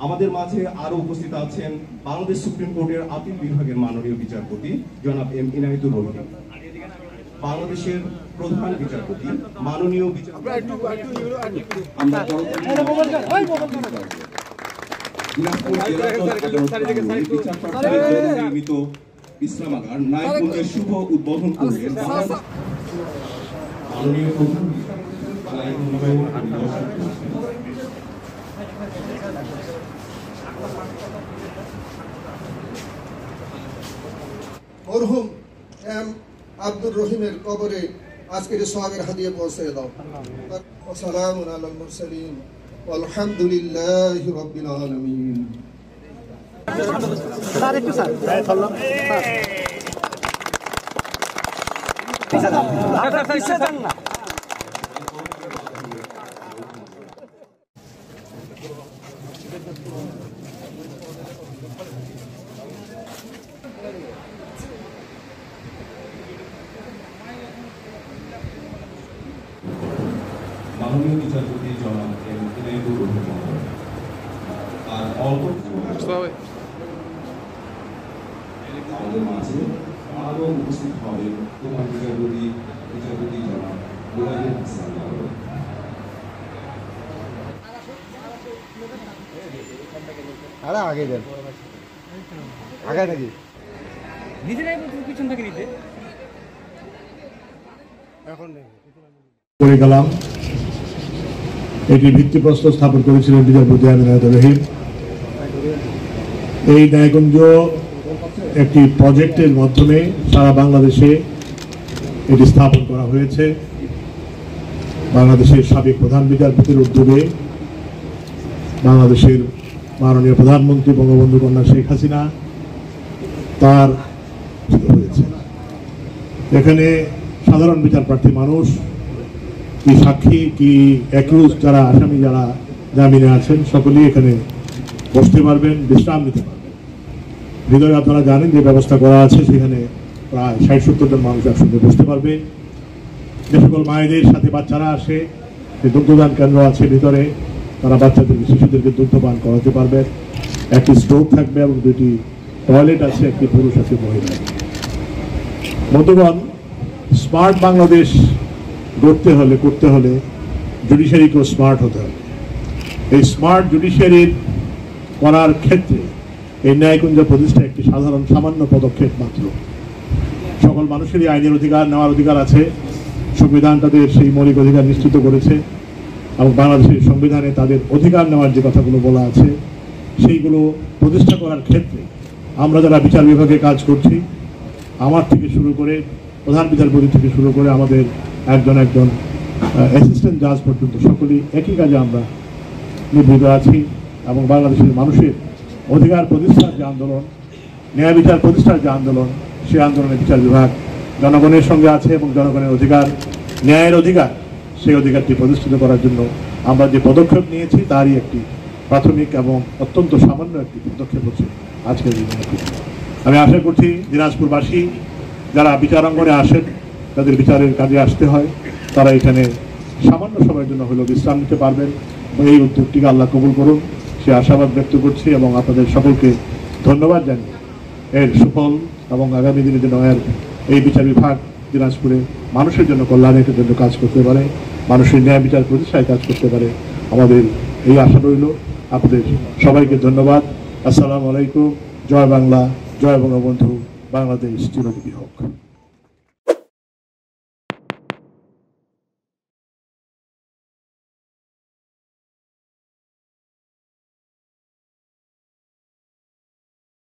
আমাদের মাঝে আরো উপস্থিত আছেন বাংলাদেশ সুপ্রিম কোর্টের আপিল বিভাগের মাননীয় বিচারপতি জনাব এম ইনায়েতুর রহিম, বাংলাদেশের প্রধান বিচারপতি মাননীয় নির্মিত বিশ্রামাগার নায়কগঞ্জের শুভ উদ্বোধন করে মাননীয় প্রধান মরহুম এম আব্দুর রহিমের কবরে আজকের সোহাগের হাদিয়া পৌঁছে দাও। ওয়াসসালামু আলাল মুরসালিন ওয়ালহামদুলিল্লাহি রাব্বিল আলামিন। স্যার একটু স্যার পিছে যান না। মাননীয় বিচারপতি জনাব এম ইনায়েতুর রহিম আর অল্প আমাদের মাঝে আরো উপস্থিত হবেন প্রধান বিচারপতি জনাব মুরাদুল হাসান। আরে আগে দেন, আগে নাকি নিজেরাই পিছন থেকে নিতে এখন নেই করে গেলাম। এটি ভিত্তিপ্রস্তর স্থাপন করেছিলেন বিচারপতি এম ইনায়েতুর রহিম। এই নায়কগঞ্জ একটি প্রজেক্টের মাধ্যমে সারা বাংলাদেশে এটি স্থাপন করা হয়েছে। বাংলাদেশের সাবেক প্রধান বিচারপতির উদ্যোগে বাংলাদেশের মাননীয় প্রধানমন্ত্রী বঙ্গবন্ধু কন্যা শেখ হাসিনা তার হয়েছে। এখানে সাধারণ বিচার প্রার্থী মানুষ, কি সাক্ষী, কি অ্যাকিউজ, যারা আসামি, যারা জামিনে আছেন, সকলেই এখানে বসতে পারবেন, বিশ্রাম নিতে পারবেন। ভিতরে আপনারা জানেন যে ব্যবস্থা করা আছে, সেখানে প্রায় ৬০-৭০ জন মানুষ একসঙ্গে বসতে পারবে। যে সকল মায়েদের সাথে বাচ্চারা আসে, যে দুগ্ধদান কেন্দ্র আছে ভিতরে, তারা বাচ্চাদেরকে, শিশুদেরকে দুগ্ধপান করাতে পারবেন। একটি স্টোভ থাকবে এবং 2টি টয়লেট আছে, একটি পুরুষ, একটি মহিলা। বন্ধুগণ, স্মার্ট বাংলাদেশ করতে হলে জুডিশিয়ারিকেও স্মার্ট হতে হবে। এই স্মার্ট জুডিশিয়ারির করার ক্ষেত্রে এই ন্যায়কুঞ্জ প্রতিষ্ঠা একটি সামান্য পদক্ষেপ মাত্র। সকল মানুষেরই আইনের অধিকার নেওয়ার অধিকার আছে। সংবিধান তাদের সেই মৌলিক অধিকার নিশ্চিত করেছে এবং বাংলাদেশের সংবিধানে তাদের অধিকার নেওয়ার যে কথাগুলো বলা আছে, সেইগুলো প্রতিষ্ঠা করার ক্ষেত্রে আমরা যারা বিচার বিভাগে কাজ করছি, আমার থেকে শুরু করে প্রধান বিচারপতি থেকে শুরু করে আমাদের একজন অ্যাসিস্ট্যান্ট জাজ পর্যন্ত সকলেই একই কাজে আমরা নিবৃত্ত আছি এবং বাংলাদেশের মানুষের অধিকার প্রতিষ্ঠার যে আন্দোলন, ন্যায় বিচার প্রতিষ্ঠার যে আন্দোলন, সেই আন্দোলনে বিচার বিভাগ জনগণের সঙ্গে আছে এবং জনগণের অধিকার, ন্যায়ের অধিকার, সেই অধিকারটি প্রতিষ্ঠিত করার জন্য আমরা যে পদক্ষেপ নিয়েছি তারই একটি প্রাথমিক এবং অত্যন্ত সামান্য একটি পদক্ষেপ হচ্ছে আজকের দিনে। আমি আশা করছি দিনাজপুরবাসী যারা বিচারাঙ্গনে আসেন, তাদের বিচারের কাজে আসতে হয়, তারা এখানে সামান্য সময়ের জন্য হলেও বিশ্রাম নিতে পারবেন। এই উদ্যোগটিকে আল্লাহ কবুল করুন, সে আশাবাদ ব্যক্ত করছি এবং আপনাদের সকলকে ধন্যবাদ জানিয়ে এর সুফল এবং আগামী দিনে যেন এই বিচার বিভাগ দিনাজপুরে মানুষের জন্য, কল্যাণের জন্য কাজ করতে পারে, মানুষের ন্যায় বিচার প্রতিষ্ঠায় কাজ করতে পারে, আমাদের এই আশা রইল। আপনাদের সবাইকে ধন্যবাদ। আসসালামু আলাইকুম। জয় বাংলা, জয় বঙ্গবন্ধু, বাংলাদেশ চিরজীবী হোক।